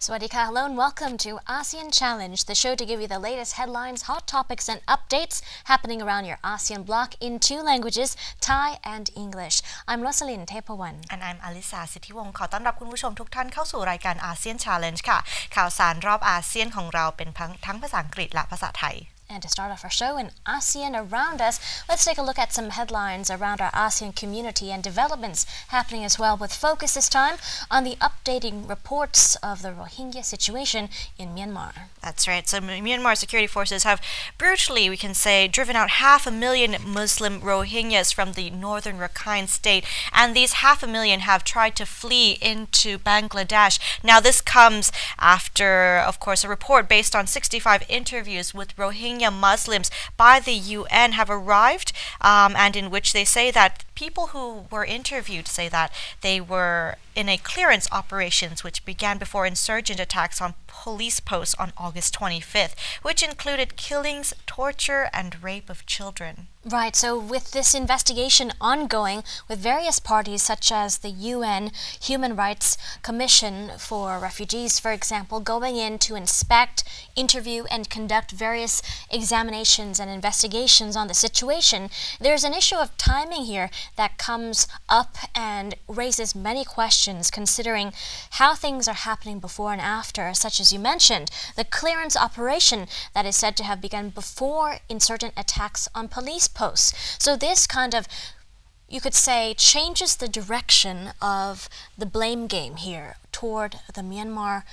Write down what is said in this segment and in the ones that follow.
Swadika, hello and welcome to ASEAN Challenge, the show to give you the latest headlines, hot topics and updates happening around your ASEAN bloc in two languages, Thai and English. I'm Rosalyn Tepawan. And I'm Alisa สิทธิวงศ์ขอต้อนรับคุณผู้ชมทุกท่านเข้าสู่รายการ ASEAN Challenge ค่ะข่าวสารรอบอาเซียนของเราเป็นทั้งภาษาอังกฤษและภาษาไทยAnd to start off our show in ASEAN around us, let's take a look at some headlines around our ASEAN community and developments happening as well, with focus this time on the updating reports of the Rohingya situation in Myanmar. That's right. So Myanmar security forces have brutally, we can say, driven out 500,000 Muslim Rohingyas from the northern Rakhine state. And these 500,000 have tried to flee into Bangladesh. Now this comes after, of course, a report based on 65 interviews with Rohingya Muslims by the UN have arrived, and in which they say that people who were interviewed say that they were in a clearance operations which began before insurgent attacks on police posts on August 25th, which included killings, torture, and rape of children. Right, so with this investigation ongoing with various parties such as the UN Human Rights Commission for Refugees, for example, going in to inspect, interview, and conduct various examinations and investigations on the situation, there's an issue of timing here that comes up and raises many questions considering how things are happening before and after, such as you mentioned, the clearance operation that is said to have begun before insurgent attacks on police posts. So this kind of, you could say, changes the direction of the blame game here toward the Myanmar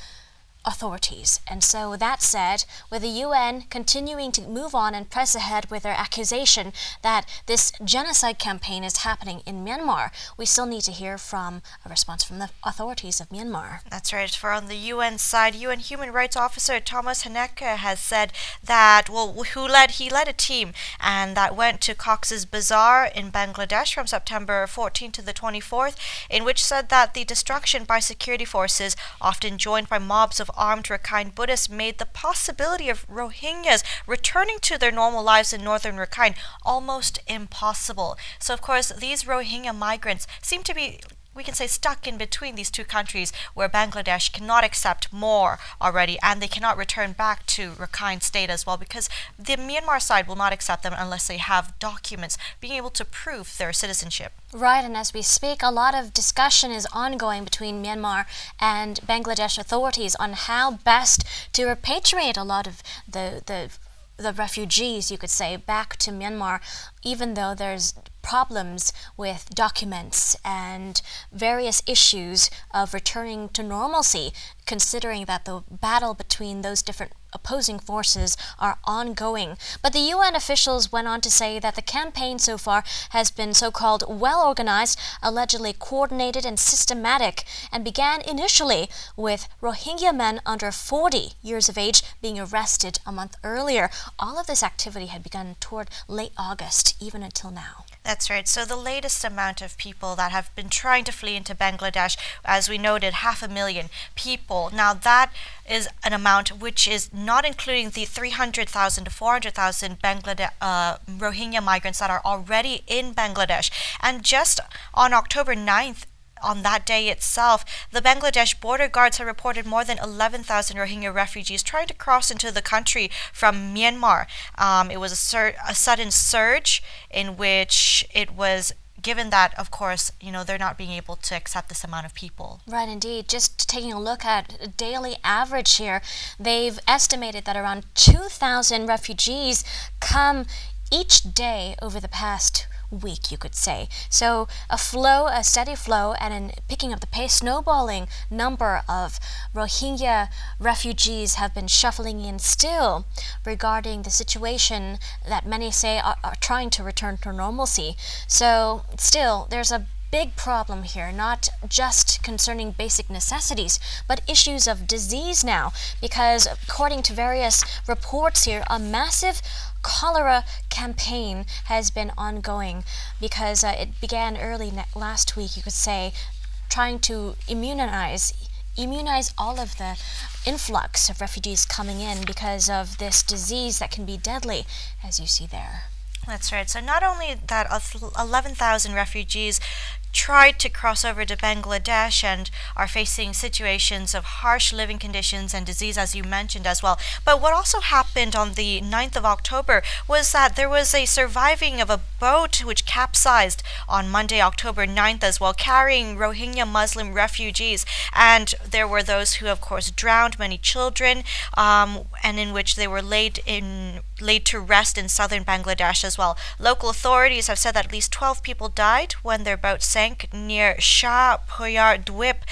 authorities. And so that said, with the UN continuing to move on and press ahead with their accusation that this genocide campaign is happening in Myanmar, we still need to hear from a response from the authorities of Myanmar. That's right. For on the UN side, UN Human Rights Officer Thomas Haneke has said that, he led a team and that went to Cox's Bazar in Bangladesh from September 14th to the 24th, in which said that the destruction by security forces, often joined by mobs of armed Rakhine Buddhists, made the possibility of Rohingyas returning to their normal lives in northern Rakhine almost impossible. So of course these Rohingya migrants seem to be, we can say, stuck in between these two countries where Bangladesh cannot accept more already and they cannot return back to Rakhine state as well, because the Myanmar side will not accept them unless they have documents being able to prove their citizenship. Right, and as we speak, a lot of discussion is ongoing between Myanmar and Bangladesh authorities on how best to repatriate a lot of the refugees, you could say, back to Myanmar, even though there's problems with documents and various issues of returning to normalcy, considering that the battle between those different opposing forces are ongoing. But the UN officials went on to say that the campaign so far has been so-called well-organized, allegedly coordinated and systematic, and began initially with Rohingya men under 40 years of age being arrested a month earlier. All of this activity had begun toward late August, even until now. That's right. So the latest amount of people that have been trying to flee into Bangladesh, as we noted, 500,000 people. Now that is an amount which is not including the 300,000 to 400,000 Rohingya migrants that are already in Bangladesh. And just on October 9th, on that day itself, the Bangladesh border guards have reported more than 11,000 Rohingya refugees trying to cross into the country from Myanmar. It was a sudden surge in which it was given that, of course, they're not being able to accept this amount of people. Right, indeed. Just taking a look at a daily average here, they've estimated that around 2,000 refugees come each day over the past week, you could say. So a steady flow, and in picking up the pace, snowballing number of Rohingya refugees have been shuffling in still regarding the situation that many say are trying to return to normalcy. So still, there's a big problem here, not just concerning basic necessities, but issues of disease now, because according to various reports here, a massive cholera campaign has been ongoing because it began early last week, you could say, trying to immunize all of the influx of refugees coming in because of this disease that can be deadly, as you see there. That's right. So not only that 11,000 refugees tried to cross over to Bangladesh and are facing situations of harsh living conditions and disease, as you mentioned as well. But what also happened on the 9th of October was that there was a surviving of a boat which capsized on Monday, October 9th as well, carrying Rohingya Muslim refugees. And there were those who, of course, drowned, many children, and in which they were laid to rest in southern Bangladesh as well. Local authorities have said that at least 12 people died when their boat sank near Shah Puyar Dwip.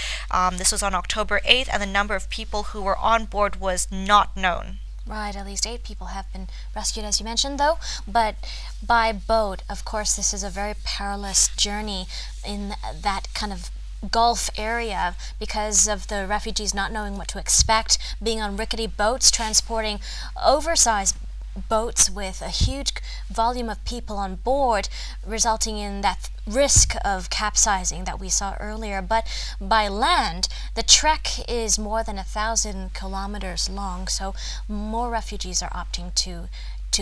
This was on October 8th, and the number of people who were on board was not known. Right, at least 8 people have been rescued, as you mentioned, though, but by boat. Of course, this is a very perilous journey in that kind of Gulf area because of the refugees not knowing what to expect, being on rickety boats, transporting oversized boats with a huge volume of people on board, resulting in that risk of capsizing that we saw earlier. But by land, the trek is more than 1,000 kilometers long, so more refugees are opting to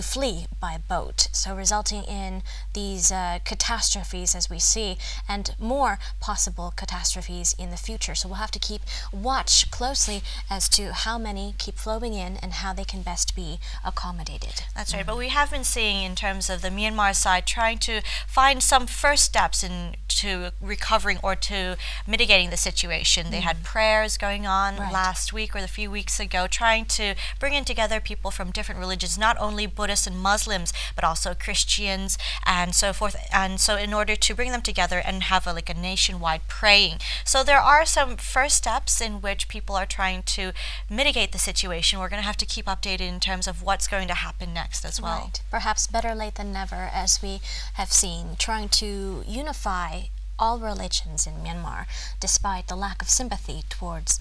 flee by boat, so resulting in these catastrophes as we see, and more possible catastrophes in the future. So we'll have to watch closely as to how many keep flowing in and how they can best be accommodated. That's right, but we have been seeing in terms of the Myanmar side trying to find some first steps to recovering or to mitigating the situation. They had prayers going on last week or a few weeks ago, trying to bring in together people from different religions, not only Buddhists and Muslims, but also Christians and so forth. And so in order to bring them together and have a nationwide praying. So there are some first steps in which people are trying to mitigate the situation. We're going to have to keep updated in terms of what's going to happen next as well. Right. Perhaps better late than never, as we have seen, trying to unify all religions in Myanmar, despite the lack of sympathy towards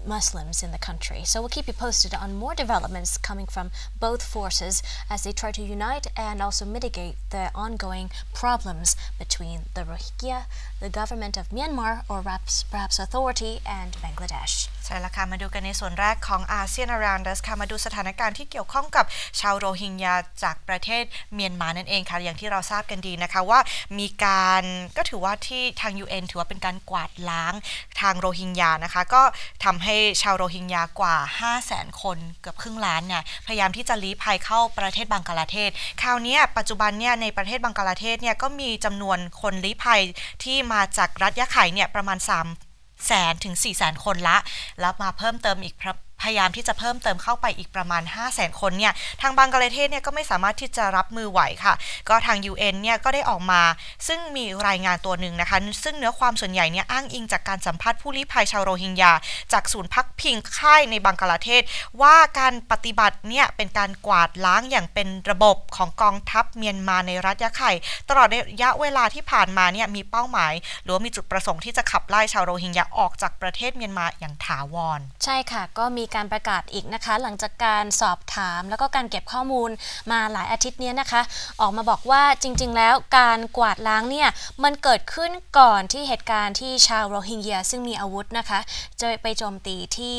Muslims in the country. So we'll keep you posted on more developments coming from both forces as they try to unite and also mitigate the ongoing problems between the Rohingya, the government of Myanmar, or perhaps authority, and Bangladesh. ใช่แล้วค่ะมาดูกันในส่วนแรกของอาเซียน Around Us ค่ะมาดูสถานการณ์ที่เกี่ยวข้องกับชาวโรฮิงญาจากประเทศเมียนมานั่นเองค่ะอย่างที่เราทราบกันดีนะคะว่ามีการก็ถือว่าที่ทาง UN ถือว่าเป็นการกวาดล้างทางโรฮิงญานะคะก็ทำให้ชาวโรฮิงญากว่า 500,000 คนเกือบครึ่งล้านเนี่ยพยายามที่จะลี้ภัยเข้าประเทศบังกลาเทศคราวนี้ปัจจุบันเนี่ยในประเทศบังกลาเทศเนี่ยก็มีจำนวนคนลี้ภัยที่มาจากรัฐยะไข่เนี่ยประมาณ300,000 ถึง 400,000 คนละแล้วมาเพิ่มเติมอีกพยายามที่จะเพิ่มเติมเข้าไปอีกประมาณ 500,000 คนเนี่ยทางบังกลาเทศเนี่ยก็ไม่สามารถที่จะรับมือไหวค่ะก็ทาง UN เนี่ยก็ได้ออกมาซึ่งมีรายงานตัวหนึ่งนะคะซึ่งเนื้อความส่วนใหญ่เนี่ยอ้างอิงจากการสัมภาษณ์ผู้ลี้ภัยชาวโรฮิงญาจากศูนย์พักพิงค่ายในบังกลาเทศว่าการปฏิบัติเนี่ยเป็นการกวาดล้างอย่างเป็นระบบของกองทัพเมียนมาในรัฐยะไข่ตลอดระยะเวลาที่ผ่านมาเนี่ยมีเป้าหมายหรือว่ามีจุดประสงค์ที่จะขับไล่ชาวโรฮิงญาออกจากประเทศเมียนมาอย่างถาวรใช่ค่ะก็มีการประกาศอีกนะคะหลังจากการสอบถามแล้วก็การเก็บข้อมูลมาหลายอาทิตย์นี้นะคะออกมาบอกว่าจริงๆแล้วการกวาดล้างเนี่ยมันเกิดขึ้นก่อนที่เหตุการณ์ที่ชาวโรฮิงญาซึ่งมีอาวุธนะคะจะไปโจมตีที่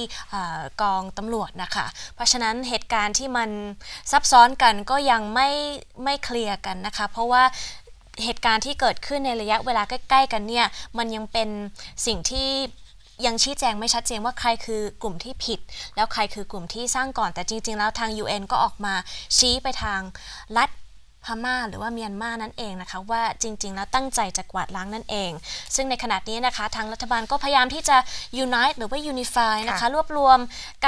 กองตำรวจนะคะเพราะฉะนั้นเหตุการณ์ที่มันซับซ้อนกันก็ยังไม่เคลียร์กันนะคะเพราะว่าเหตุการณ์ที่เกิดขึ้นในระยะเวลาใกล้ๆกันเนี่ยมันยังเป็นสิ่งที่ยังชี้แจงไม่ชัดเจนว่าใครคือกลุ่มที่ผิดแล้วใครคือกลุ่มที่สร้างก่อนแต่จริงๆแล้วทาง UN ก็ออกมาชี้ไปทางรัฐ พม่าหรือว่าเมียนมานั่นเองนะคะว่าจริงๆแล้วตั้งใจจะกวาดล้างนั่นเองซึ่งในขณะนี้นะคะทางรัฐบาลก็พยายามที่จะ unite หรือว่า unify นะคะรวบรวม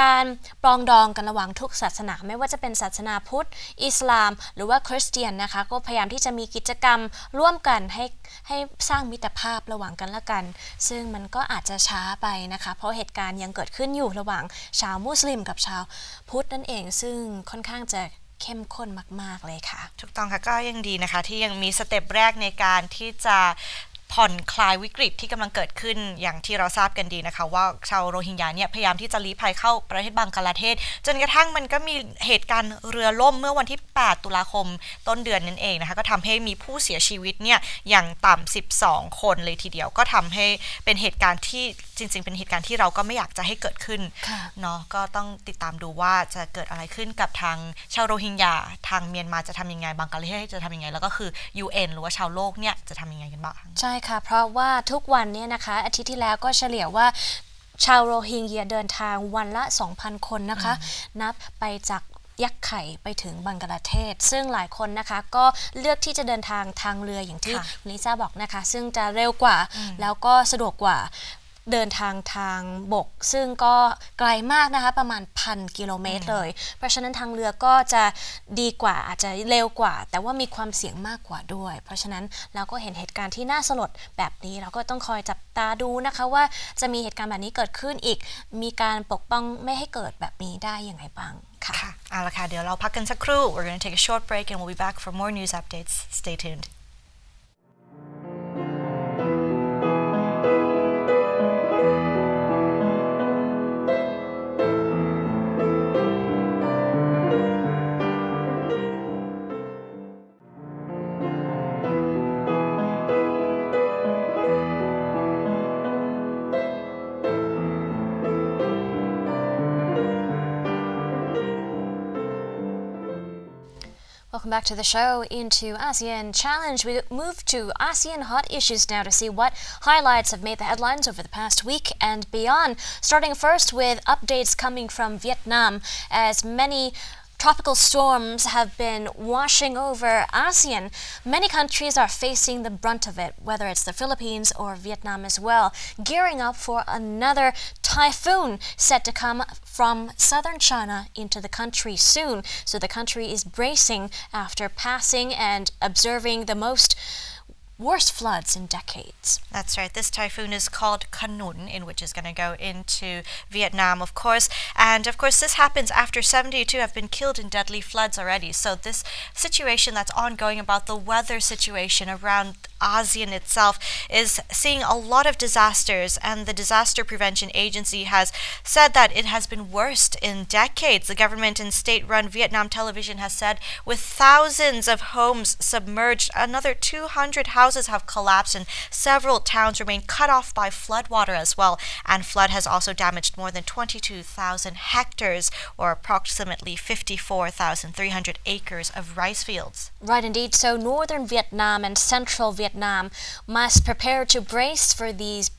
การปรองดองกันระหว่างทุกศาสนาไม่ว่าจะเป็นศาสนาพุทธอิสลามหรือว่าคริสเตียนนะคะก็พยายามที่จะมีกิจกรรมร่วมกันให้สร้างมิตรภาพระหว่างกันและกันซึ่งมันก็อาจจะช้าไปนะคะเพราะเหตุการณ์ยังเกิดขึ้นอยู่ระหว่างชาวมุสลิมกับชาวพุทธนั่นเองซึ่งค่อนข้างจะเข้มข้นมากๆเลยค่ะถูกต้องค่ะก็ยังดีนะคะที่ยังมีสเต็ปแรกในการที่จะผ่อนคลายวิกฤตที่กำลังเกิดขึ้นอย่างที่เราทราบกันดีนะคะว่าชาวโรฮิงญาเนี่ยพยายามที่จะลี้ภัยเข้าประเทศบังกลาเทศจนกระทั่งมันก็มีเหตุการณ์เรือล่มเมื่อวันที่8ตุลาคมต้นเดือนนั่นเองนะคะก็ทำให้มีผู้เสียชีวิตเนี่ยอย่างต่ำ12คนเลยทีเดียวก็ทำให้เป็นเหตุการณ์ที่จริงๆเป็นเหตุการณ์ที่เราก็ไม่อยากจะให้เกิดขึ้นเนาะก็ต้องติดตามดูว่าจะเกิดอะไรขึ้นกับทางชาวโรฮิงญาทางเมียนมาจะทำยังไงบังกลาเทศจะทำยังไงแล้วก็คือ UN หรือว่าชาวโลกเนี่ยจะทำยังไงกันบ้างใช่ค่ะเพราะว่าทุกวันเนี่ยนะคะอาทิตย์ที่แล้วก็เฉลี่ยว่าชาวโรฮิงญาเดินทางวันละ 2,000 คนนะคะนับไปจากยักษ์ไข่ไปถึงบังกลาเทศซึ่งหลายคนนะคะก็เลือกที่จะเดินทางเรืออย่างที่ลิซ่าบอกนะคะซึ่งจะเร็วกว่าแล้วก็สะดวกกว่าเดินทางบกซึ่งก็ไกลมากนะคะประมาณ 1,000 กิโลเมตรเลยเพราะฉะนั้นทางเรือก็จะดีกว่าอาจจะเร็วกว่าแต่ว่ามีความเสี่ยงมากกว่าด้วยเพราะฉะนั้นเราก็เห็นเหตุการณ์ที่น่าสลดแบบนี้เราก็ต้องคอยจับตาดูนะคะว่าจะมีเหตุการณ์แบบนี้เกิดขึ้นอีกมีการปกป้องไม่ให้เกิดแบบนี้ได้อย่างไรบ้างค่ะเอาละค่ะเดี๋ยวเราพักกันสักครู่ We're going to take a short break and we'll be back for more news updates. Stay tuned. Welcome back to the show. Into ASEAN Challenge. We move to ASEAN hot issues now to see what highlights have made the headlines over the past week and beyond. Starting first with updates coming from Vietnam as many tropical storms have been washing over ASEAN. Many countries are facing the brunt of it, whether it's the Philippines or Vietnam as well, gearing up for another typhoon set to come from southern China into the country soon. So the country is bracing after passing and observing the worst floods in decades. That's right. This typhoon is called Khanun, in which is going to go into Vietnam, of course. And of course, this happens after 72 have been killed in deadly floods already. So this situation that's ongoing about the weather situation around ASEAN itself is seeing a lot of disasters, and the Disaster Prevention Agency has said that it has been worst in decades. The government and state-run Vietnam Television has said with thousands of homes submerged, another 200 houses have collapsed and several towns remain cut off by floodwater as well. And flood has also damaged more than 22,000 hectares or approximately 54,300 acres of rice fields. Right, indeed. So northern Vietnam and central Vietnam must prepare to brace for these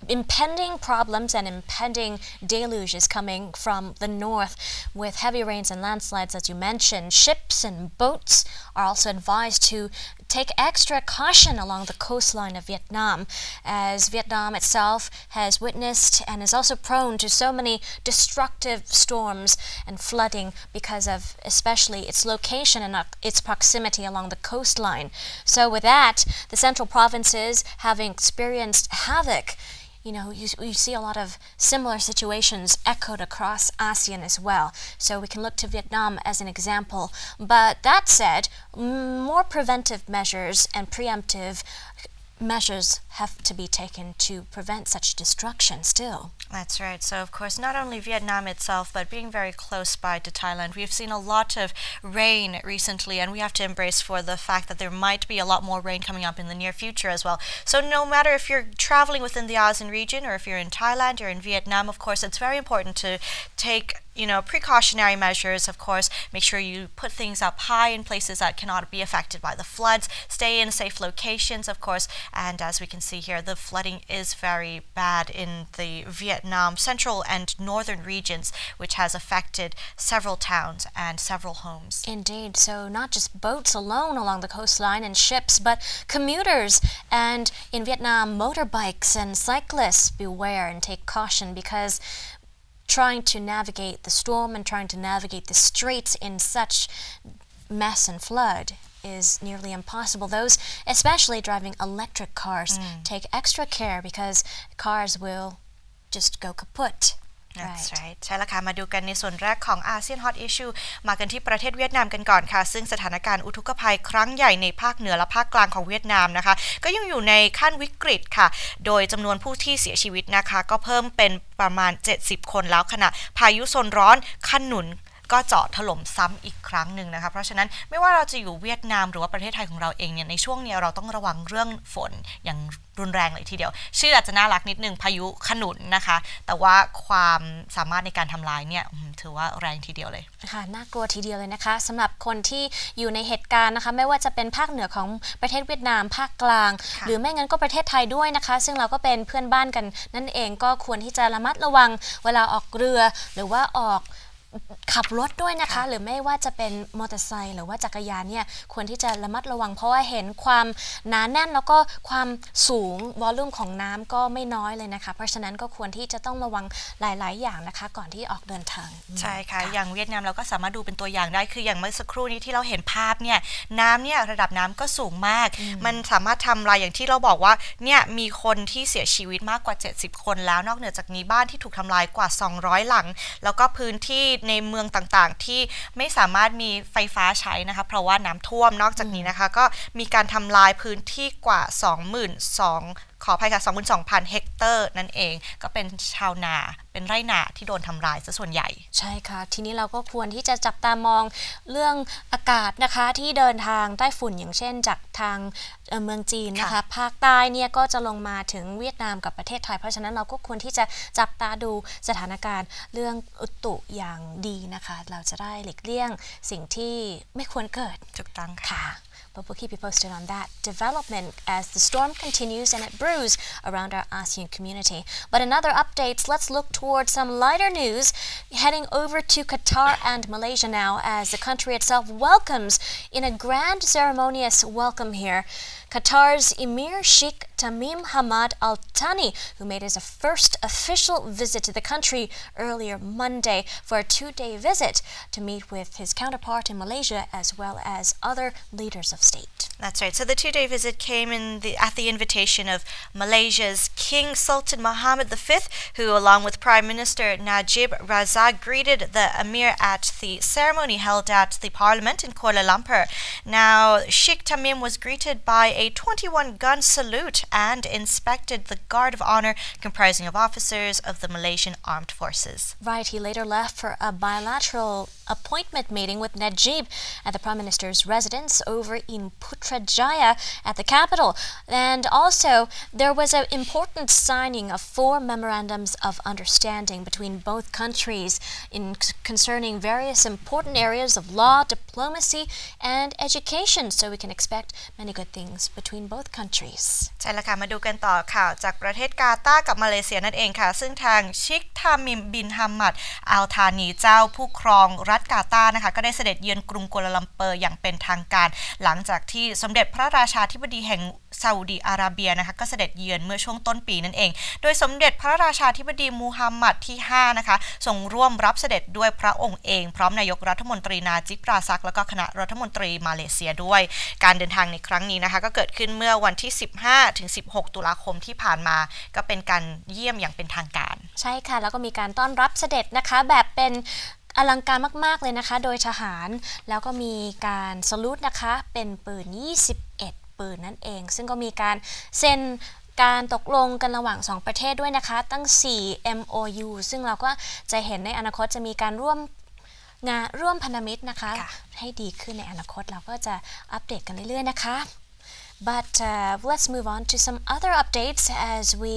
impending problems and impending deluges coming from the north with heavy rains and landslides, as you mentioned. Ships and boats are also advised to take extra caution along the coastline of Vietnam, as Vietnam itself has witnessed and is also prone to so many destructive storms and flooding because of especially its location and its proximity along the coastline. So with that, the central provinces having experienced havoc, you see a lot of similar situations echoed across ASEAN as well. So we can look to Vietnam as an example. But that said, more preventive measures and preemptive measures have to be taken to prevent such destruction still. That's right. So, of course, not only Vietnam itself, but being very close by to Thailand, we've seen a lot of rain recently, and we have to embrace for the fact that there might be a lot more rain coming up in the near future as well. So no matter if you're traveling within the ASEAN region or if you're in Thailand or in Vietnam, of course, it's very important to take precautionary measures, of course, make sure you put things up high in places that cannot be affected by the floods, stay in safe locations, of course, and as we can see here, the flooding is very bad in the Vietnam central and northern regions, which has affected several towns and several homes. Indeed, so not just boats alone along the coastline and ships, but commuters and in Vietnam, motorbikes and cyclists, beware and take caution because trying to navigate the storm and trying to navigate the straits in such mess and flood is nearly impossible. Those, especially driving electric cars, take extra care because cars will just go kaput. That's right ใช่แล้วค่ะมาดูกันในส่วนแรกของ ASEAN Hot Issue มากันที่ประเทศเวียดนามกันก่อนค่ะซึ่งสถานการณ์อุทกภัยครั้งใหญ่ในภาคเหนือและภาคกลางของเวียดนามนะคะก็ยังอยู่ในขั้นวิกฤตค่ะโดยจำนวนผู้ที่เสียชีวิตนะคะก็เพิ่มเป็นประมาณ70คนแล้วขณะพายุโซนร้อนขนุนก็เจาะถล่มซ้ำอีกครั้งหนึ่งนะคะเพราะฉะนั้นไม่ว่าเราจะอยู่เวียดนามหรือว่าประเทศไทยของเราเองเนี่ยในช่วงนี้เราต้องระวังเรื่องฝนอย่างรุนแรงเลยทีเดียวชื่ออาจจะน่ารักนิดนึงพายุขนุนนะคะแต่ว่าความสามารถในการทำลายเนี่ยถือว่าแรงทีเดียวเลยค่ะน่ากลัวทีเดียวเลยนะคะสำหรับคนที่อยู่ในเหตุการณ์นะคะไม่ว่าจะเป็นภาคเหนือของประเทศเวียดนามภาคกลางหรือไม่งั้นก็ประเทศไทยด้วยนะคะซึ่งเราก็เป็นเพื่อนบ้านกันนั่นเองก็ควรที่จะระมัดระวังเวลาออกเรือหรือว่าออกขับรถด้วยนะคะหรือไม่ว่าจะเป็นมอเตอร์ไซค์หรือว่าจักรยานเนี่ยควรที่จะระมัดระวังเพราะว่าเห็นความหนาแน่นแล้วก็ความสูงวอลลุ่มของน้ำก็ไม่น้อยเลยนะคะเพราะฉะนั้นก็ควรที่จะต้องระวังหลายๆอย่างนะคะก่อนที่ออกเดินทางใช่ค่ะอย่างเวียดนามเราก็สามารถดูเป็นตัวอย่างได้คืออย่างเมื่อสักครู่นี้ที่เราเห็นภาพเนี่ยน้ำเนี่ยระดับน้ำก็สูงมากมันสามารถทำลายอย่างที่เราบอกว่าเนี่ยมีคนที่เสียชีวิตมากกว่า70คนแล้วนอกเหนือจากนี้บ้านที่ถูกทำลายกว่า200หลังแล้วก็พื้นที่ในเมืองต่างๆที่ไม่สามารถมีไฟฟ้าใช้นะคะเพราะว่าน้ำท่วมนอกจากนี้นะคะก็มีการทำลายพื้นที่กว่า ขออภัยค่ะ 22,000 เฮกเตอร์นั่นเองก็เป็นชาวนาเป็นไร่นาที่โดนทำลายซะส่วนใหญ่ใช่ค่ะทีนี้เราก็ควรที่จะจับตามองเรื่องอากาศนะคะที่เดินทางใต้ฝุ่นอย่างเช่นจากทางเมืองจีนนะคะภาคใต้เนี่ยก็จะลงมาถึงเวียดนามกับประเทศไทยเพราะฉะนั้นเราก็ควรที่จะจับตาดูสถานการณ์เรื่องอุตุอย่างดีนะคะเราจะได้หลีกเลี่ยงสิ่งที่ไม่ควรเกิดถูกต้องค่ะ But we'll keep you posted on that development as the storm continues and it brews around our ASEAN community. But in other updates, let's look towards some lighter news, heading over to Qatar and Malaysia now as the country itself welcomes in a grand ceremonious welcome here Qatar's Emir Sheikh Tamim Hamad Al Thani, who made his first official visit to the country earlier Monday for a 2-day visit to meet with his counterpart in Malaysia as well as other leaders of state. That's right. So the 2-day visit came at the invitation of Malaysia's King Sultan Mohammed V, who along with Prime Minister Najib Razak greeted the Emir at the ceremony held at the Parliament in Kuala Lumpur. Now, Sheikh Tamim was greeted by a 21-gun salute and inspected the Guard of Honor comprising of officers of the Malaysian Armed Forces. Right, he later left for a bilateral appointment meeting with Najib at the Prime Minister's residence over in Putrajaya at the capital. And also, there was an important signing of 4 memorandums of understanding between both countries concerning various important areas of law, diplomacy, and education. So we can expect many good things between both countries. ใช่แล้วค่ะมาดูกันต่อข่าวจากประเทศกาตาร์กับมาเลเซียนั่นเองค่ะซึ่งทางชิคทามิมบินฮัมมัดอัลธานีเจ้าผู้ครองรัฐกาตาร์นะคะก็ได้เสด็จเยือนกรุงกัวลาลัมเปอร์อย่างเป็นทางการหลังจากที่สมเด็จพระราชาธิบดีแห่งซาอุดีอาระเบียนะคะก็เสด็จเยือนเมื่อช่วงต้นปีนั่นเองโดยสมเด็จพระราชาธิบดีมูฮัมหมัดที่5นะคะทรงร่วมรับเสด็จด้วยพระองค์เองพร้อมนายกรัฐมนตรีนาจิปราซักแล้วก็คณะรัฐมนตรีมาเลเซียด้วยการเดินทางในครั้งนี้นะคะก็เกิดขึ้นเมื่อวันที่15ถึง16ตุลาคมที่ผ่านมาก็เป็นการเยี่ยมอย่างเป็นทางการใช่ค่ะแล้วก็มีการต้อนรับเสด็จนะคะแบบเป็นอลังการมากๆเลยนะคะโดยทหารแล้วก็มีการสลูตนะคะเป็นปืน21ปืนนั่นเองซึ่งก็มีการเซ็นการตกลงกันระหว่าง2ประเทศด้วยนะคะตั้ง4 MOU ซึ่งเราก็จะเห็นในอนาคตจะมีการร่วมพันธมิตรนะคะให้ดีขึ้นในอนาคตเราก็จะอัปเดตกันเรื่อยๆนะคะBut let's move on to some other updates as we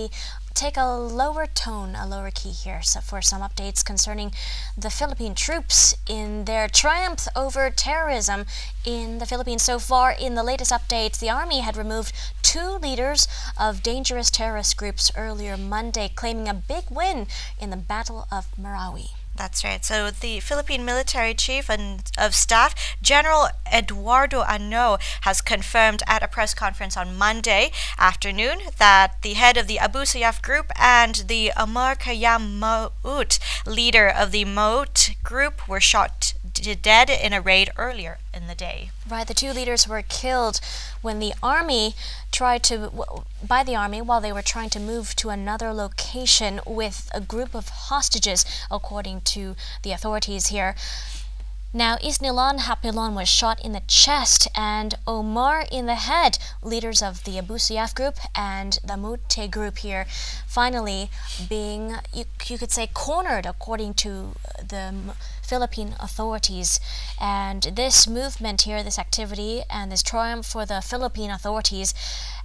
take a lower tone, a lower key here for some updates concerning the Philippine troops in their triumph over terrorism in the Philippines. So far, in the latest updates, the army had removed 2 leaders of dangerous terrorist groups earlier Monday, claiming a big win in the Battle of Marawi. That's right. So the Philippine Military Chief of Staff, General Eduardo Ano, has confirmed at a press conference on Monday afternoon that the head of the Abu Sayyaf group and the Amar Khayyam Maut, leader of the Maut group, were shot dead in a raid earlier in the day. Right, the 2 leaders were killed when the army while they were trying to move to another location with a group of hostages, according to the authorities here. Now, Isnilan Hapilon was shot in the chest and Omar in the head, leaders of the Abu Sayyaf group and the Mute group here, finally being, you could say, cornered, according to the Philippine authorities. And this movement here, this activity and this triumph for the Philippine authorities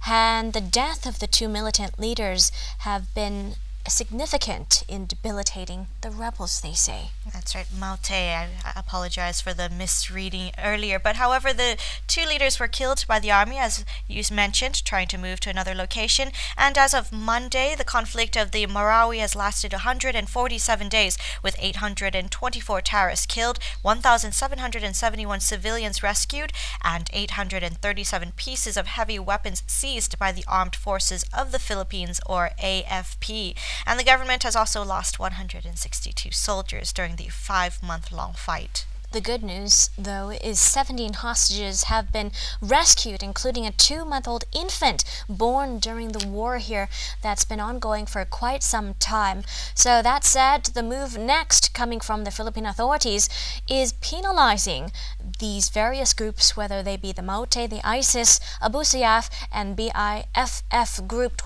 and the death of the 2 militant leaders have been significant in debilitating the rebels, they say. That's right, Maute. I apologize for the misreading earlier. But however, the 2 leaders were killed by the army, as you mentioned, trying to move to another location. And as of Monday, the conflict of the Marawi has lasted 147 days, with 824 terrorists killed, 1,771 civilians rescued, and 837 pieces of heavy weapons seized by the Armed Forces of the Philippines, or AFP. And the government has also lost 162 soldiers during the 5-month-long fight. The good news, though, is 17 hostages have been rescued, including a 2-month-old infant born during the war here that's been ongoing for quite some time. So that said, the move next coming from the Philippine authorities is penalizing these various groups, whether they be the Maute, the ISIS, Abu Sayyaf, and BIFF group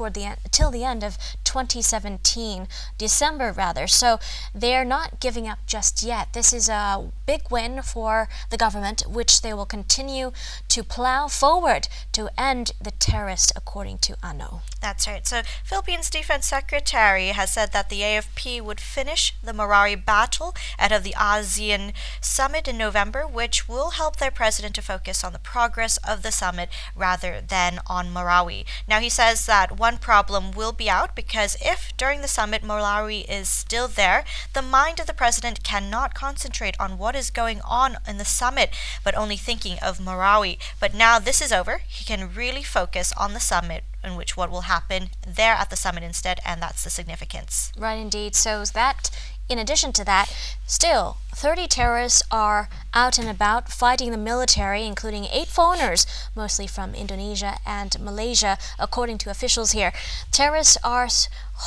till the end of 2017, December rather. So they're not giving up just yet. This is a big win for the government, which they will continue to plow forward to end the terrorists, according to ANO. That's right. So Philippines Defense Secretary has said that the AFP would finish the Marawi battle ahead of the ASEAN summit in November, which will help their president to focus on the progress of the summit rather than on Marawi. Now he says that one problem will be out because if during the summit Marawi is still there, the mind of the president cannot concentrate on what is going on in the summit, but only thinking of Marawi. But now this is over, he can really focus on the summit, in which what will happen there at the summit instead, and that's the significance. Right, indeed. So that, in addition to that, still 30 terrorists are out and about fighting the military, including 8 foreigners, mostly from Indonesia and Malaysia, according to officials here. Terrorists are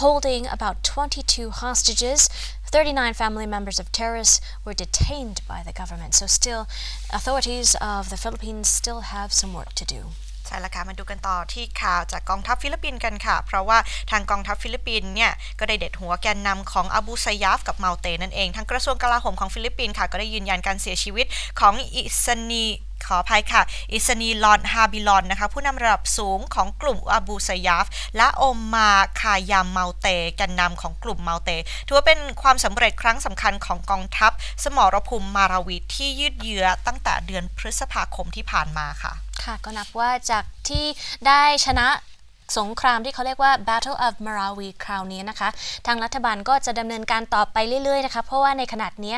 holding about 22 hostages. 39 family members of terrorists were detained by the government. So still, authorities of the Philippines still have some work to do. ใช่แล้วค่ะมาดูกันต่อที่ข่าวจากกองทัพฟิลิปปินส์กันค่ะเพราะว่าทางกองทัพฟิลิปปินส์เนี่ยก็ได้เด็ดหัวแกนนำของอบูซัยยาฟกับเมาเตนั่นเองทางกระทรวงกลาโหมของฟิลิปปินส์ค่ะก็ได้ยืนยันการเสียชีวิตของขออภัยค่ะอิสนีลอนฮาบิลอนนะคะผู้นำระดับสูงของกลุ่มอบูซัยยาฟและโอมาคายามเมาเตแกนนำของกลุ่มเมาเตถือว่าเป็นความสำเร็จครั้งสำคัญของกองทัพสมรภูมิมาราวีที่ยืดเยื้อตั้งแต่เดือนพฤษภาคมที่ผ่านมาค่ะค่ะก็นับว่าจากที่ได้ชนะสงครามที่เขาเรียกว่า Battle of Marawi คราวนี้นะคะทางรัฐบาลก็จะดำเนินการต่อไปเรื่อยๆนะคะเพราะว่าในขณะนี้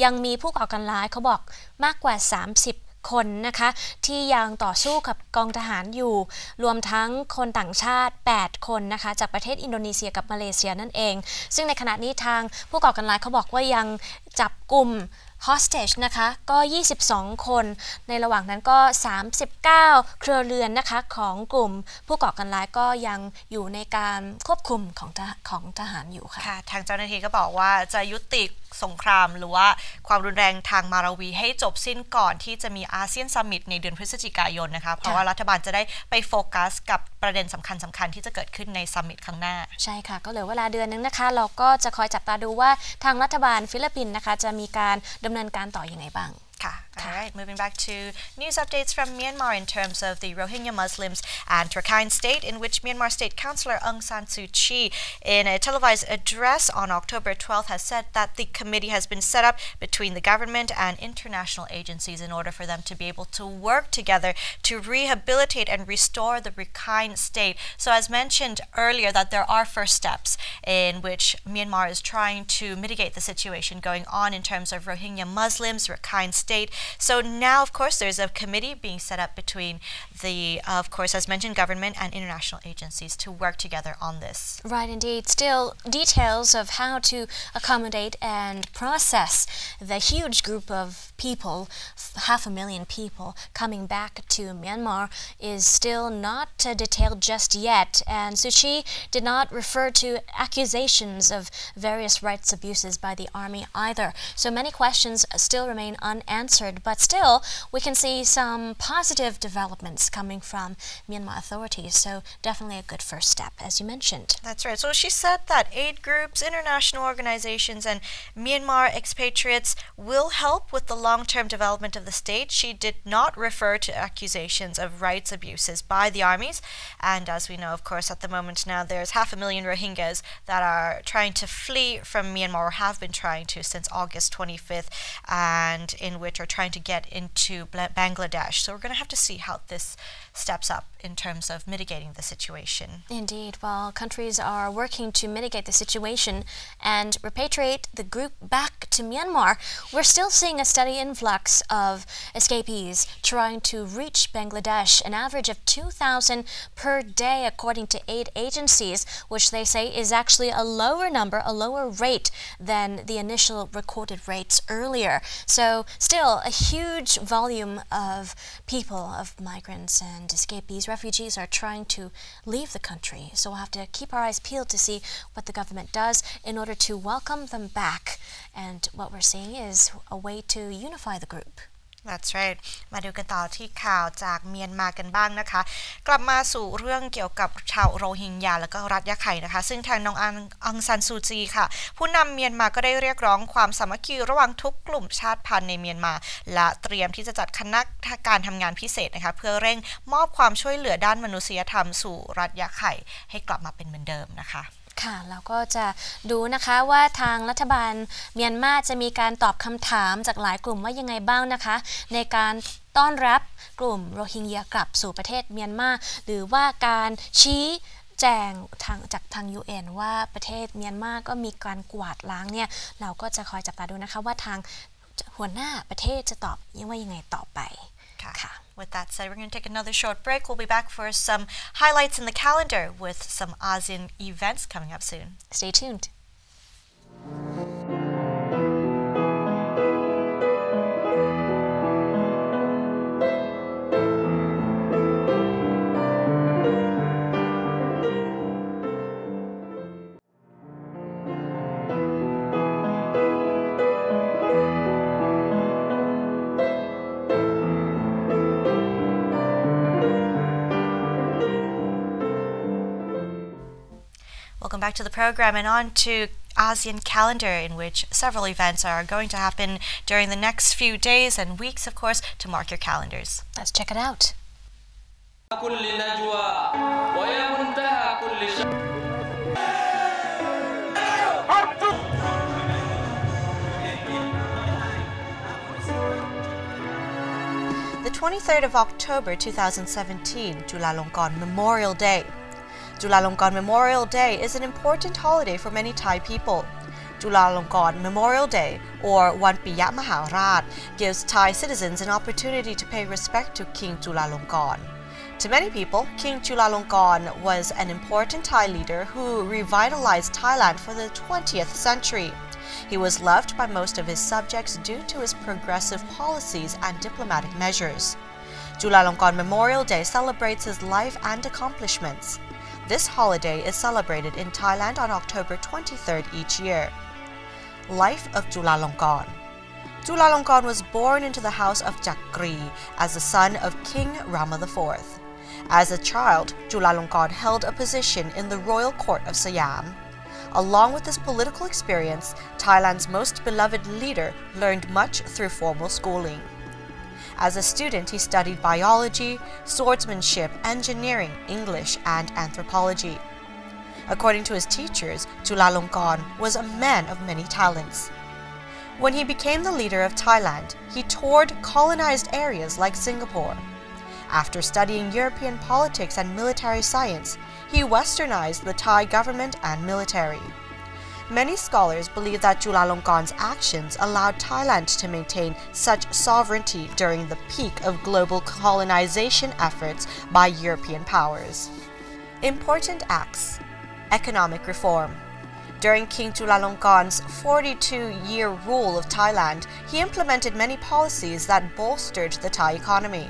ยังมีผู้ก่อการร้ายเขาบอกมากกว่า30 คนนะคะที่ยังต่อสู้กับกองทหารอยู่รวมทั้งคนต่างชาติ8 คนนะคะจากประเทศอินโดนีเซียกับมาเลเซียนั่นเองซึ่งในขณะนี้ทางผู้ก่อการร้ายเขาบอกว่ายังจับกลุ่มhostage นะคะก็22 คนในระหว่างนั้นก็39เครือเรือนนะคะของกลุ่มผู้ก่อการร้ายก็ยังอยู่ในการควบคุมของทหารอยู่ค่ะทางเจ้าหน้าที่ก็บอกว่าจะยุติสงครามหรือว่าความรุนแรงทางมาราวีให้จบสิ้นก่อนที่จะมีอาเซียนซัมมิตในเดือนพฤศจิกายนนะคะเพราะว่ารัฐบาลจะได้ไปโฟกัสกับประเด็นสำคัญที่จะเกิดขึ้นในซัมมิตครั้งหน้าใช่ค่ะก็เหลือเวลาเดือนนึงนะคะเราก็จะคอยจับตาดูว่าทางรัฐบาลฟิลิปปินส์นะคะจะมีการดำเนินการต่อยังไงบ้างค่ะ All right, moving back to news updates from Myanmar in terms of the Rohingya Muslims and Rakhine State, in which Myanmar State Councillor Aung San Suu Kyi, in a televised address on October 12th, has said that the committee has been set up between the government and international agencies in order for them to be able to work together to rehabilitate and restore the Rakhine State. So as mentioned earlier, that there are first steps in which Myanmar is trying to mitigate the situation going on in terms of Rohingya Muslims, Rakhine State. So now, of course, there's a committee being set up between the, of course, as mentioned, government and international agencies to work together on this. Right, indeed. Still, details of how to accommodate and process the huge group of people, 500,000 people, coming back to Myanmar is still not detailed just yet. And Suu Kyi did not refer to accusations of various rights abuses by the army either. So many questions still remain unanswered. But still, we can see some positive developments coming from Myanmar authorities. So definitely a good first step, as you mentioned. That's right. So she said that aid groups, international organizations, and Myanmar expatriates will help with the long-term development of the state. She did not refer to accusations of rights abuses by the armies. And as we know, of course, at the moment now, there's 500,000 Rohingyas that are trying to flee from Myanmar, or have been trying to since August 25th, and in which are trying to get into Bangladesh. So we're going to have to see how this steps up in terms of mitigating the situation. Indeed. While countries are working to mitigate the situation and repatriate the group back to Myanmar, we're still seeing a steady influx of escapees trying to reach Bangladesh, an average of 2,000 per day according to aid agencies, which they say is actually a lower number, a lower rate than the initial recorded rates earlier. So still a huge volume of people, of migrants and escapees, refugees are trying to leave the country. So we'll have to keep our eyes peeled to see what the government does in order to welcome them back. And what we're seeing is a way to unify the group. That's right. มาดูกันต่อที่ข่าวจากเมียนมากันบ้างนะคะกลับมาสู่เรื่องเกี่ยวกับชาวโรฮิงญาและก็รัฐยะไข่นะคะซึ่งทางน้องอังซันซูจีค่ะผู้นำเมียนมาก็ได้เรียกร้องความสามัคคีระหว่างทุกกลุ่มชาติพันธุ์ในเมียนมาและเตรียมที่จะจัดคณะการทำงานพิเศษนะคะเพื่อเร่งมอบความช่วยเหลือด้านมนุษยธรรมสู่รัฐยะไข่ให้กลับมาเป็นเหมือนเดิมนะคะค่ะเราก็จะดูนะคะว่าทางรัฐบาลเมียนมาจะมีการตอบคำถามจากหลายกลุ่มว่ายังไงบ้างนะคะในการต้อนรับกลุ่มโรฮิงญากลับสู่ประเทศเมียนมาหรือว่าการชี้แจงจากทาง UN ว่าประเทศเมียนมาก็มีการกวาดล้างเนี่ยเราก็จะคอยจับตาดูนะคะว่าทางหัวหน้าประเทศจะตอบว่ายังไงต่อไปค่ะWith that said, we're going to take another short break. We'll be back for some highlights in the calendar with some ASEAN events coming up soon. Stay tuned. Welcome back to the program and on to ASEAN calendar, in which several events are going to happen during the next few days and weeks, of course, to mark your calendars. Let's check it out. The 23rd of October 2017, Chulalongkorn Memorial Day. Chulalongkorn Memorial Day is an important holiday for many Thai people. Chulalongkorn Memorial Day, or Wan Piya Maharaj, gives Thai citizens an opportunity to pay respect to King Chulalongkorn. To many people, King Chulalongkorn was an important Thai leader who revitalized Thailand for the 20th century. He was loved by most of his subjects due to his progressive policies and diplomatic measures. Chulalongkorn Memorial Day celebrates his life and accomplishments. This holiday is celebrated in Thailand on October 23rd each year. Life of Chulalongkorn. Chulalongkorn was born into the house of Chakri as the son of King Rama IV. As a child, Chulalongkorn held a position in the royal court of Siam. Along with his political experience, Thailand's most beloved leader learned much through formal schooling. As a student, he studied biology, swordsmanship, engineering, English, and anthropology. According to his teachers, Chulalongkorn was a man of many talents. When he became the leader of Thailand, he toured colonized areas like Singapore. After studying European politics and military science, he westernized the Thai government and military. Many scholars believe that Chulalongkorn's actions allowed Thailand to maintain such sovereignty during the peak of global colonization efforts by European powers. Important acts. Economic reform. During King Chulalongkorn's 42-year rule of Thailand, he implemented many policies that bolstered the Thai economy.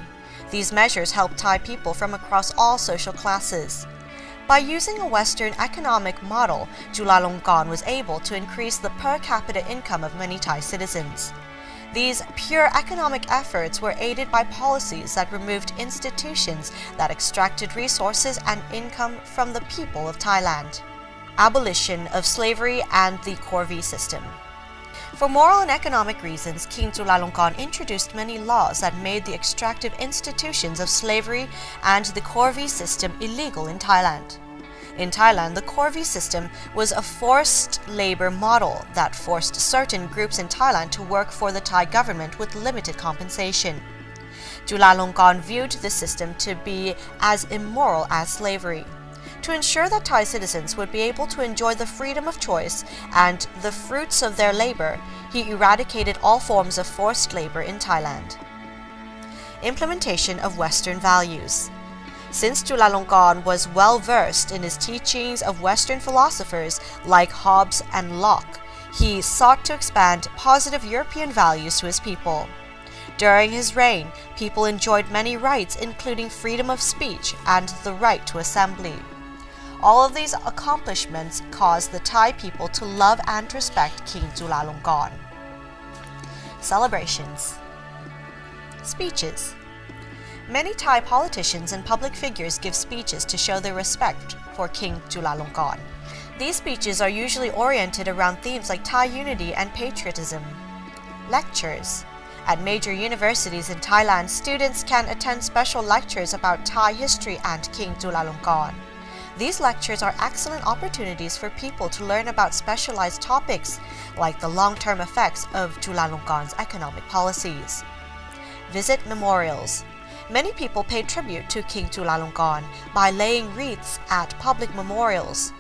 These measures helped Thai people from across all social classes. By using a Western economic model, Chulalongkorn was able to increase the per capita income of many Thai citizens. These pure economic efforts were aided by policies that removed institutions that extracted resources and income from the people of Thailand. Abolition of slavery and the Corvée system. For moral and economic reasons, King Chulalongkorn introduced many laws that made the extractive institutions of slavery and the Corvée system illegal in Thailand. In Thailand, the Corvée system was a forced labor model that forced certain groups in Thailand to work for the Thai government with limited compensation. Chulalongkorn viewed this system to be as immoral as slavery. To ensure that Thai citizens would be able to enjoy the freedom of choice and the fruits of their labor, he eradicated all forms of forced labor in Thailand. Implementation of Western values. Since Chulalongkorn was well versed in his teachings of Western philosophers like Hobbes and Locke, he sought to expand positive European values to his people. During his reign, people enjoyed many rights including freedom of speech and the right to assembly. All of these accomplishments caused the Thai people to love and respect King Chulalongkorn. Celebrations. Speeches. Many Thai politicians and public figures give speeches to show their respect for King Chulalongkorn. These speeches are usually oriented around themes like Thai unity and patriotism. Lectures. At major universities in Thailand, students can attend special lectures about Thai history and King Chulalongkorn. These lectures are excellent opportunities for people to learn about specialized topics like the long-term effects of Chulalongkorn's economic policies. Visit memorials. Many people pay tribute to King Chulalongkorn by laying wreaths at public memorials.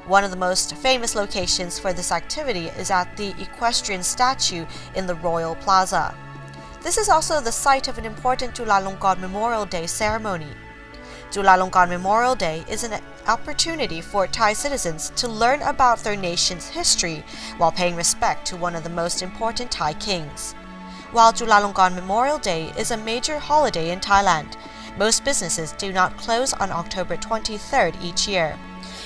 One of the most famous locations for this activity is at the equestrian statue in the Royal Plaza. This is also the site of an important Chulalongkorn Memorial Day ceremony. Chulalongkorn Memorial Day is an opportunity for Thai citizens to learn about their nation's history while paying respect to one of the most important Thai kings. While Chulalongkorn Memorial Day is a major holiday in Thailand, most businesses do not close on October 23rd each year.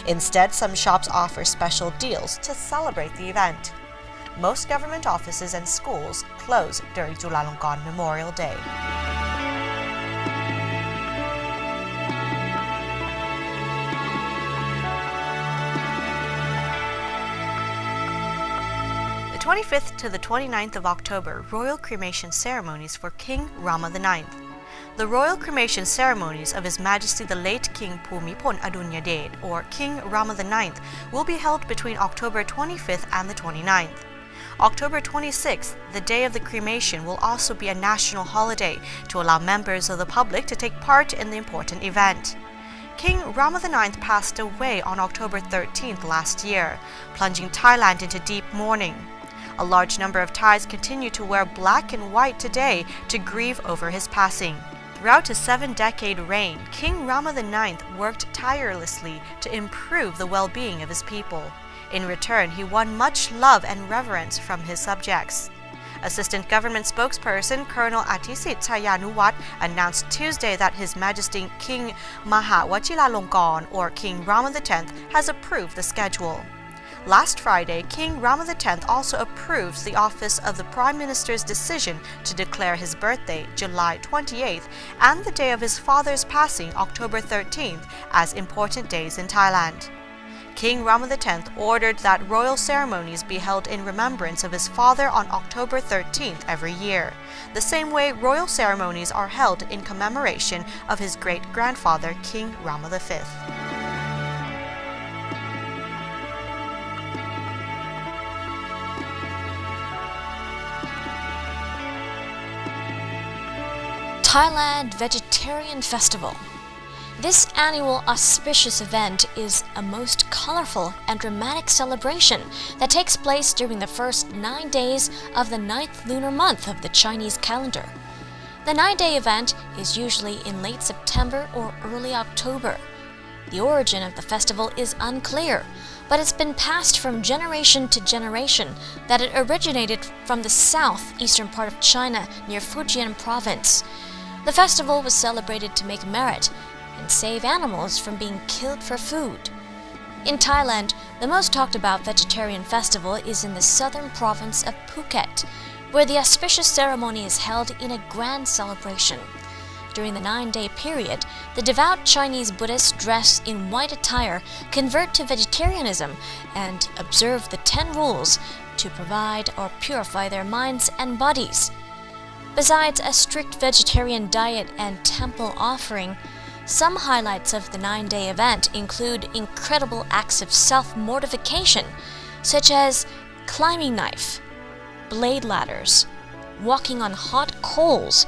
Instead, some shops offer special deals to celebrate the event. Most government offices and schools close during Chulalongkorn Memorial Day. The 25th to the 29th of October, royal cremation ceremonies for King Rama IX. The royal cremation ceremonies of His Majesty the late King Bhumibol Adulyadej, or King Rama IX, will be held between October 25th and the 29th. October 26th, the day of the cremation, will also be a national holiday to allow members of the public to take part in the important event. King Rama IX passed away on October 13th last year, plunging Thailand into deep mourning. A large number of Thais continue to wear black and white today to grieve over his passing. Throughout his 7-decade reign, King Rama IX worked tirelessly to improve the well-being of his people. In return, he won much love and reverence from his subjects. Assistant Government Spokesperson Colonel Atisit Chayanuwat announced Tuesday that His Majesty King Maha Wachilalongkorn, or King Rama X, has approved the schedule. Last Friday, King Rama X also approved the office of the Prime Minister's decision to declare his birthday, July 28th, and the day of his father's passing, October 13th, as important days in Thailand. King Rama X ordered that royal ceremonies be held in remembrance of his father on October 13th every year, the same way royal ceremonies are held in commemoration of his great-grandfather King Rama V. Thailand Vegetarian Festival. This annual auspicious event is a most colorful and dramatic celebration that takes place during the first 9 days of the 9th lunar month of the Chinese calendar. The 9-day event is usually in late September or early October. The origin of the festival is unclear, but it's been passed from generation to generation that it originated from the southeastern part of China near Fujian province. The festival was celebrated to make merit and save animals from being killed for food. In Thailand, the most talked about vegetarian festival is in the southern province of Phuket, where the auspicious ceremony is held in a grand celebration. During the 9-day period, the devout Chinese Buddhists dress in white attire, convert to vegetarianism, and observe the 10 rules to provide or purify their minds and bodies. Besides a strict vegetarian diet and temple offering, some highlights of the 9-day event include incredible acts of self-mortification, such as climbing knife, blade ladders, walking on hot coals,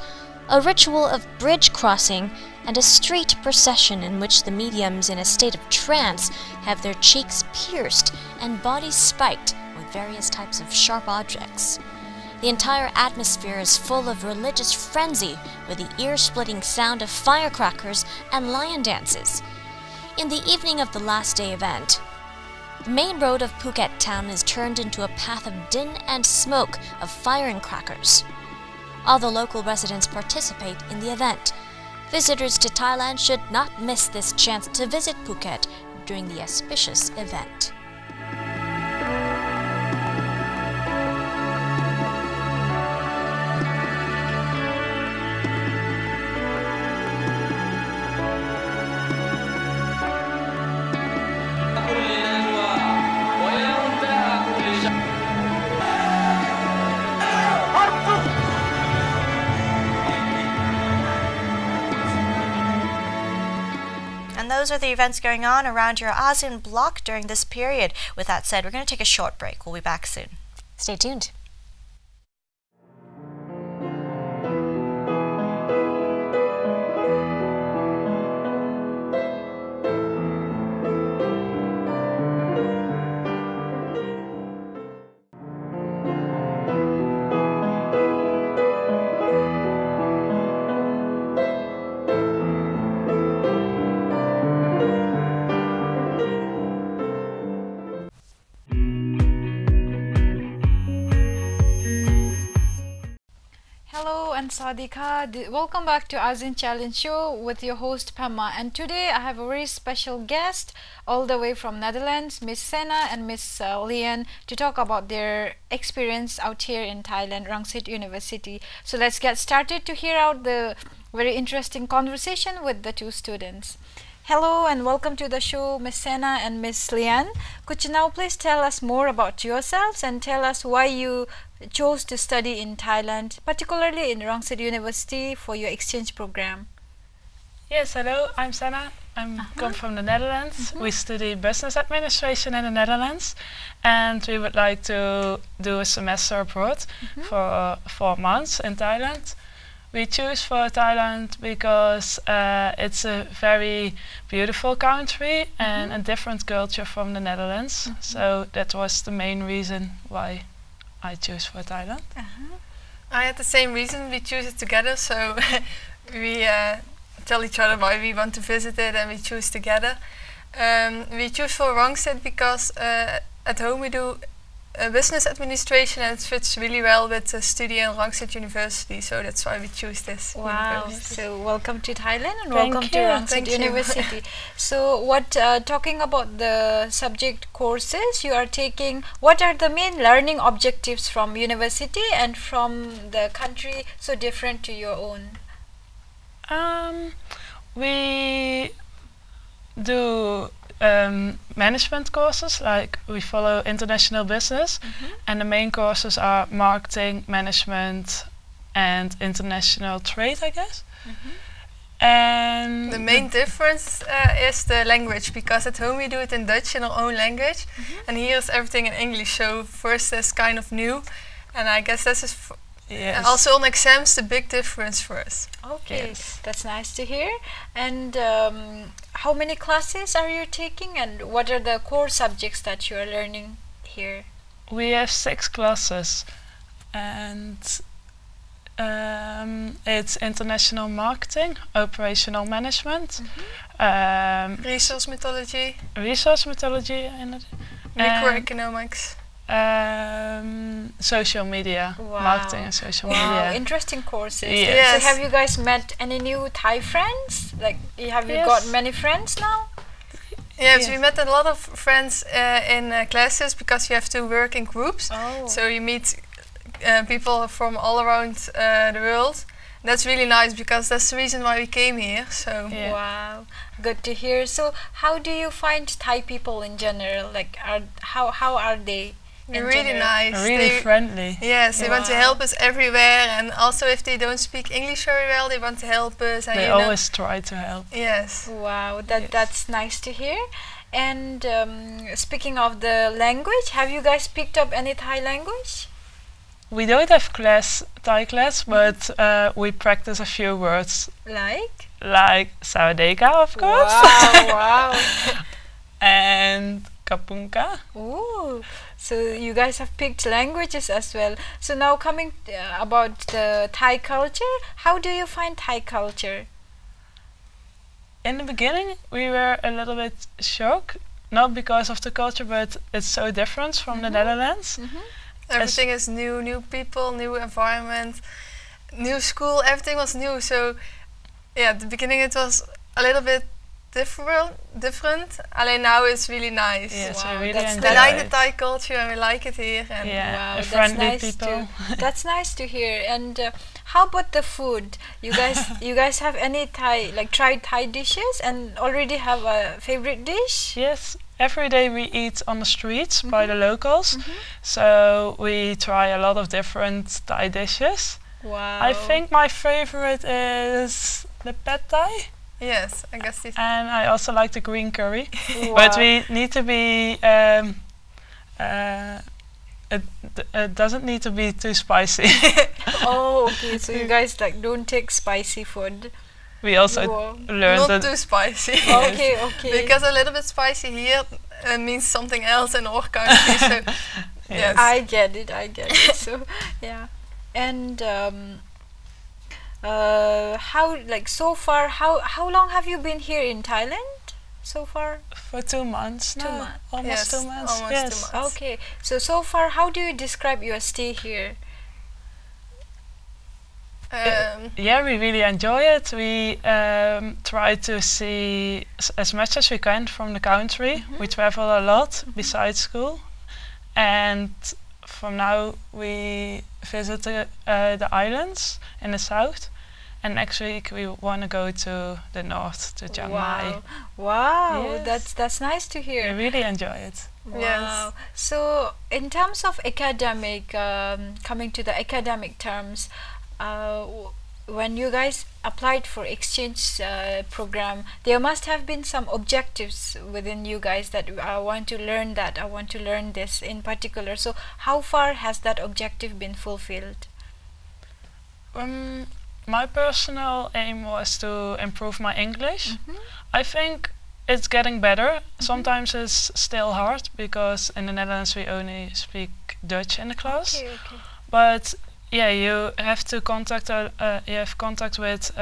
a ritual of bridge crossing, and a street procession in which the mediums in a state of trance have their cheeks pierced and bodies spiked with various types of sharp objects. The entire atmosphere is full of religious frenzy with the ear-splitting sound of firecrackers and lion dances. In the evening of the last day event, the main road of Phuket town is turned into a path of din and smoke of firing crackers. All the local residents participate in the event. Visitors to Thailand should not miss this chance to visit Phuket during the auspicious event. And those are the events going on around your ASEAN bloc during this period. With that said, we're going to take a short break. We'll be back soon. Stay tuned. And Sadika, welcome back to ASEAN Challenge Show with your host Pema, and today I have a very special guest all the way from Netherlands, Miss Sena and Miss Lian, to talk about their experience out here in Thailand, Rangsit University. So let's get started to hear out the very interesting conversation with the two students. Hello and welcome to the show, Miss Sena and Miss Lian. Could you now please tell us more about yourselves and tell us why you chose to study in Thailand, particularly in Rangsit University for your exchange program? Yes, hello, I'm Sena. I come from the Netherlands. We study business administration in the Netherlands, and we would like to do a semester abroad for 4 months in Thailand. We choose for Thailand because it's a very beautiful country and a different culture from the Netherlands. So that was the main reason why I choose for Thailand. I had the same reason. We choose it together, so we tell each other why we want to visit it and we choose together. We choose for Rangsit because at home we do business administration and it fits really well with the study in Rangsit University, so that's why we choose this. Wow, university. so welcome to Thailand and Thank welcome to you. Rangsit University. So what, talking about the subject courses you are taking, what are the main learning objectives from university and from the country so different to your own? We do management courses, like we follow international business, and the main courses are marketing, management, and international trade, I guess. And the main difference is the language, because at home we do it in Dutch, in our own language, and here is everything in English. So first is kind of new, and I guess this is also on exams the big difference for us. Okay, that's nice to hear. And how many classes are you taking, and what are the core subjects that you are learning here? We have 6 classes, and it's international marketing, operational management, resource methodology, microeconomics, social media, marketing and social media. Interesting courses. Yes. So have you guys met any new Thai friends? Like, have you got many friends now? Yes, we met a lot of friends in classes, because you have to work in groups. So you meet people from all around the world. That's really nice, because that's the reason why we came here. So wow, good to hear. So how do you find Thai people in general? Like, how are they? Really nice, really friendly. Yes, they want to help us everywhere, and also if they don't speak English very well, they want to help us. And they always try to help. Yes. Wow, that's nice to hear. And speaking of the language, have you guys picked up any Thai language? We don't have Thai class, but we practice a few words. Like Sawadeka, of course. Wow. And Kapunka. Ooh, so you guys have picked languages as well. So now coming about the Thai culture, how do you find Thai culture? In the beginning, we were a little bit shocked, not because of the culture, but it's so different from the Netherlands. Everything is new people, new environment, new school, everything was new. So yeah, at the beginning it was a little bit different. And now it's really nice. Yes, we really enjoy we like the Thai culture and we like it here. And wow, friendly nice people. That's nice to hear. And how about the food? You guys have any Thai, like tried Thai dishes and already have a favorite dish? Yes. Every day we eat on the streets by the locals, so we try a lot of different Thai dishes. Wow. I think my favorite is the pad Thai. Yes, I guess this. And I also like the green curry. Wow. But we need to be, it doesn't need to be too spicy. Oh, okay, so you guys like don't take spicy food. We also learned not too spicy. Okay. Because a little bit spicy here means something else in our country. So yes. I get it. So yeah, and how so far? How long have you been here in Thailand so far? For 2 months. 2 months. Almost 2 months. Almost 2 months. Okay. So far, how do you describe your stay here? Yeah, we really enjoy it. We try to see as much as we can from the country. We travel a lot besides school, and from now we visit the islands in the south, and next week we want to go to the north, to Chiang Mai. Wow, yes. That's nice to hear. We really enjoy it. Wow. Yes. So in terms of academic, coming to the academic terms, when you guys applied for exchange program, there must have been some objectives within you guys that I want to learn that, I want to learn this in particular. So how far has that objective been fulfilled? My personal aim was to improve my English. I think it's getting better. Sometimes it's still hard because in the Netherlands we only speak Dutch in the class. Okay. But yeah, you have to contact. You have contact with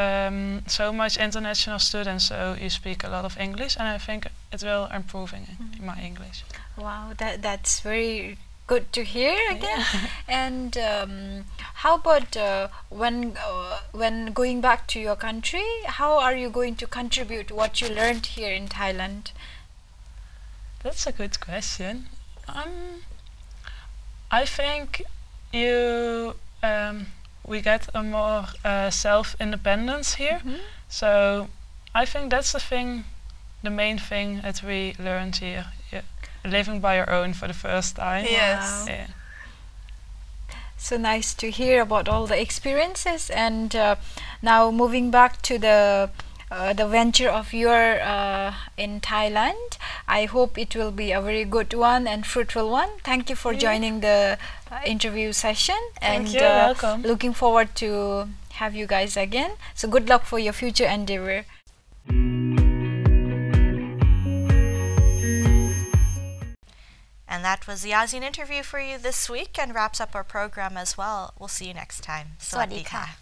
so much international students, so you speak a lot of English, and I think it will improving in my English. Wow, that's very good to hear again. And how about when going back to your country? How are you going to contribute what you learned here in Thailand? That's a good question. I think we get a more self-independence here. So I think that's the thing the main thing that we learned here. Yeah. Living by your own for the first time. Yes. Wow. Yeah. So nice to hear about all the experiences. And now moving back to the venture of your in Thailand, I hope it will be a very good one and fruitful one. Thank you for joining the interview session. Thank And you, welcome. looking forward to have you guys again. So good luck for your future endeavor. And that was the ASEAN interview for you this week and wraps up our program as well. We'll see you next time. สวัสดีค่ะ